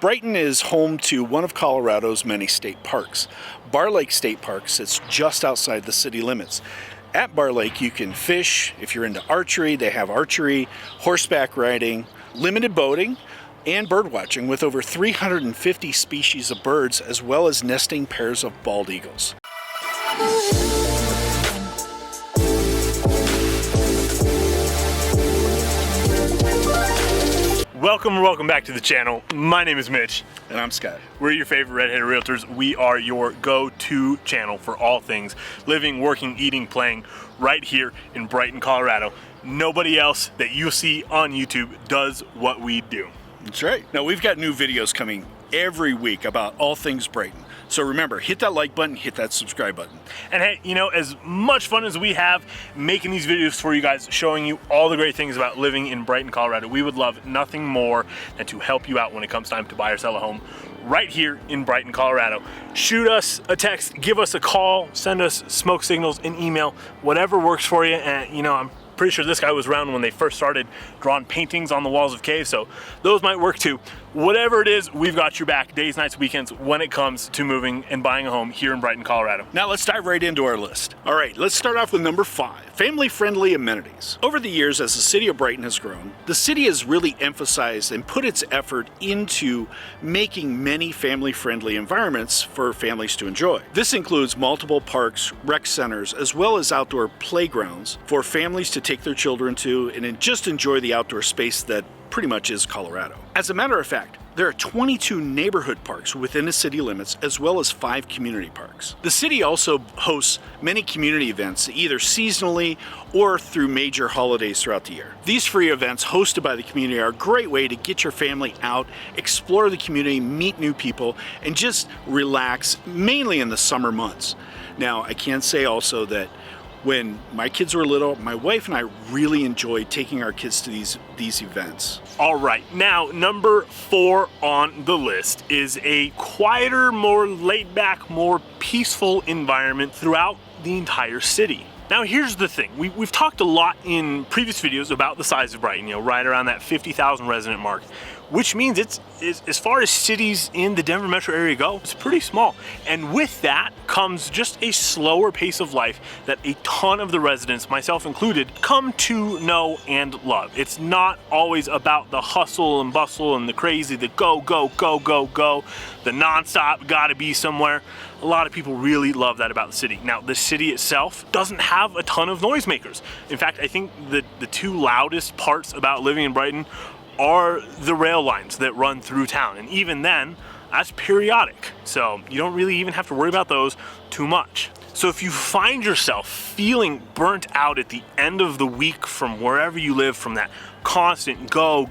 Brighton is home to one of Colorado's many state parks. Barr Lake State Park sits just outside the city limits. At Barr Lake, you can fish. If you're into archery, they have archery, horseback riding, limited boating, and bird watching with over 350 species of birds, as well as nesting pairs of bald eagles. Welcome back to the channel. My name is Mitch. And I'm Scott. We're your favorite redheaded realtors. We are your go-to channel for all things living, working, eating, playing right here in Brighton, Colorado. Nobody else that you see on YouTube does what we do. That's right. Now we've got new videos coming every week about all things Brighton. So remember, hit that like button, hit that subscribe button. And hey, you know, as much fun as we have making these videos for you guys, showing you all the great things about living in Brighton, Colorado, we would love nothing more than to help you out when it comes time to buy or sell a home right here in Brighton, Colorado. Shoot us a text, give us a call, send us smoke signals, an email, whatever works for you. And you know, I'm pretty sure this guy was around when they first started drawing paintings on the walls of caves, so those might work too. Whatever it is, we've got your back days, nights, weekends when it comes to moving and buying a home here in Brighton, Colorado. Now let's dive right into our list. All right, let's start off with number 5, family-friendly amenities. Over the years, as the city of Brighton has grown, the city has really emphasized and put its effort into making many family-friendly environments for families to enjoy. This includes multiple parks, rec centers, as well as outdoor playgrounds for families to take their children to and just enjoy the outdoor space that pretty much is Colorado. As a matter of fact, there are 22 neighborhood parks within the city limits, as well as 5 community parks. The city also hosts many community events, either seasonally or through major holidays throughout the year. These free events hosted by the community are a great way to get your family out, explore the community, meet new people, and just relax, mainly in the summer months. Now, I can say also that when my kids were little, my wife and I really enjoyed taking our kids to these events. All right, now number 4 on the list is a quieter, more laid back, more peaceful environment throughout the entire city. Now here's the thing, we've talked a lot in previous videos about the size of Brighton, you know, right around that 50,000 resident mark, which means it's as far as cities in the Denver metro area go, it's pretty small. And with that comes just a slower pace of life that a ton of the residents, myself included, come to know and love. It's not always about the hustle and bustle and the crazy, the go, the nonstop, gotta be somewhere. A lot of people really love that about the city. Now, the city itself doesn't have a ton of noisemakers. In fact, I think the 2 loudest parts about living in Brighton are the rail lines that run through town. And even then, that's periodic. So you don't really even have to worry about those too much. So if you find yourself feeling burnt out at the end of the week from wherever you live, from that constant go,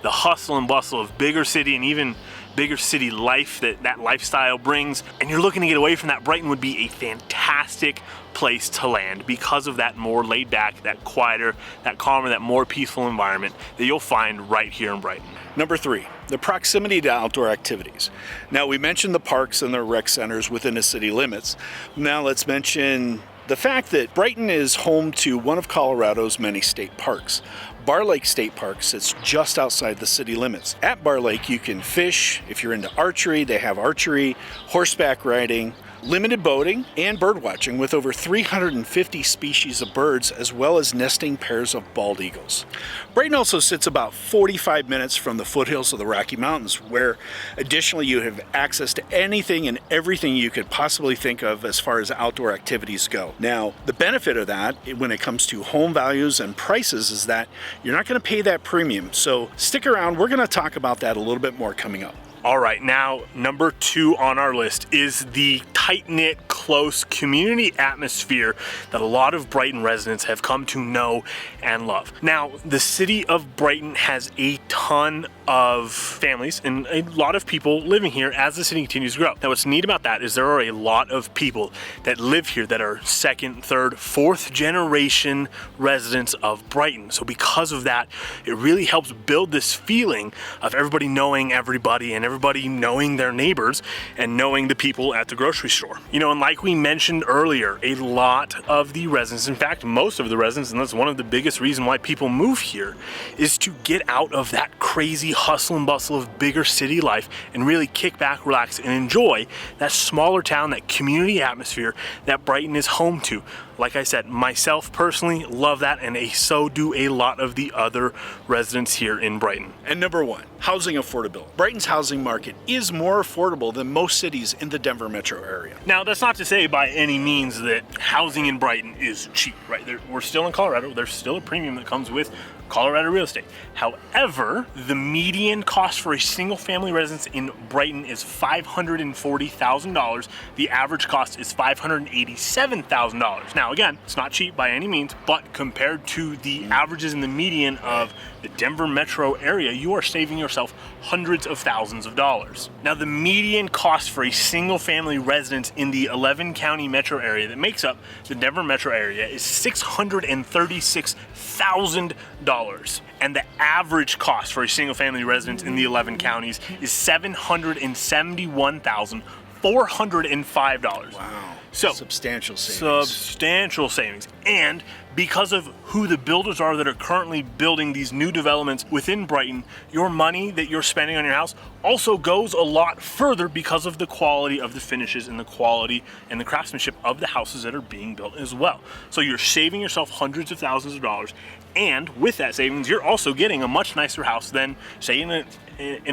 the hustle and bustle of bigger city and even bigger city life that lifestyle brings, and you're looking to get away from that, Brighton would be a fantastic place to land because of that more laid back, that quieter, that calmer, that more peaceful environment that you'll find right here in Brighton. Number 3, the proximity to outdoor activities. Now we mentioned the parks and the rec centers within the city limits. Now let's mention the fact that Brighton is home to one of Colorado's many state parks. Barr Lake State Park sits just outside the city limits. At Barr Lake, you can fish. If you're into archery, they have archery, horseback riding, limited boating, and bird watching with over 350 species of birds, as well as nesting pairs of bald eagles. Brighton also sits about 45 minutes from the foothills of the Rocky Mountains, where additionally you have access to anything and everything you could possibly think of as far as outdoor activities go. Now, the benefit of that when it comes to home values and prices is that you're not going to pay that premium. So stick around, we're going to talk about that a little bit more coming up. All right, now number 2 on our list is the tight-knit, close community atmosphere that a lot of Brighton residents have come to know and love. Now, the city of Brighton has a ton of families and a lot of people living here as the city continues to grow. Now, what's neat about that is there are a lot of people that live here that are 2nd, 3rd, 4th generation residents of Brighton. So because of that, it really helps build this feeling of everybody knowing everybody and everybody knowing their neighbors and knowing the people at the grocery store. You know, and like we mentioned earlier, a lot of the residents, in fact, most of the residents, and that's one of the biggest reasons why people move here, is to get out of that crazy hustle and bustle of bigger city life and really kick back, relax, and enjoy that smaller town, that community atmosphere that Brighton is home to. Like I said, myself personally love that, and so do a lot of the other residents here in Brighton. And number one, housing affordability. Brighton's housing market is more affordable than most cities in the Denver metro area. Now, that's not to say by any means that housing in Brighton is cheap, right? We're still in Colorado. There's still a premium that comes with Colorado real estate. However, the median cost for a single family residence in Brighton is $540,000. The average cost is $587,000. Now, again, it's not cheap by any means, but compared to the averages in the median of the Denver metro area, you are saving yourself hundreds of thousands of dollars. Now, the median cost for a single family residence in the 11 county metro area that makes up the Denver metro area is $636,000. And the average cost for a single family residence in the 11 counties is $771,405. Wow. So substantial savings. Substantial savings. And because of who the builders are that are currently building these new developments within Brighton, your money that you're spending on your house also goes a lot further because of the quality of the finishes and the quality and the craftsmanship of the houses that are being built as well. So you're saving yourself hundreds of thousands of dollars, and with that savings, you're also getting a much nicer house than, say, in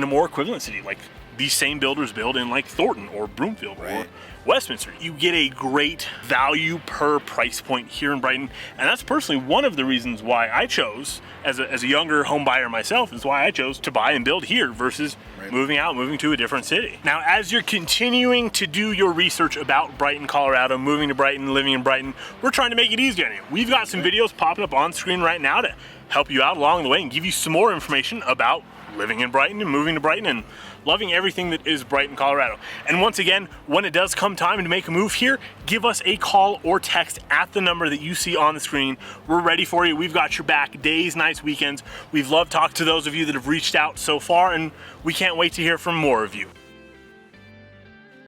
a more equivalent city, like these same builders build in like Thornton or Broomfield or Westminster. You get a great value per price point here in Brighton, and that's personally one of the reasons why I chose, as a younger home buyer myself, is why I chose to buy and build here versus moving to a different city. Now, as you're continuing to do your research about Brighton, Colorado, moving to Brighton, living in Brighton, we're trying to make it easier on you. We've got some videos popping up on screen right now to help you out along the way and give you some more information about living in Brighton and moving to Brighton and loving everything that is Brighton, Colorado. And once again, when it does come time to make a move here, give us a call or text at the number that you see on the screen. We're ready for you. We've got your back days, nights, weekends. We've loved talking to those of you that have reached out so far, and we can't wait to hear from more of you.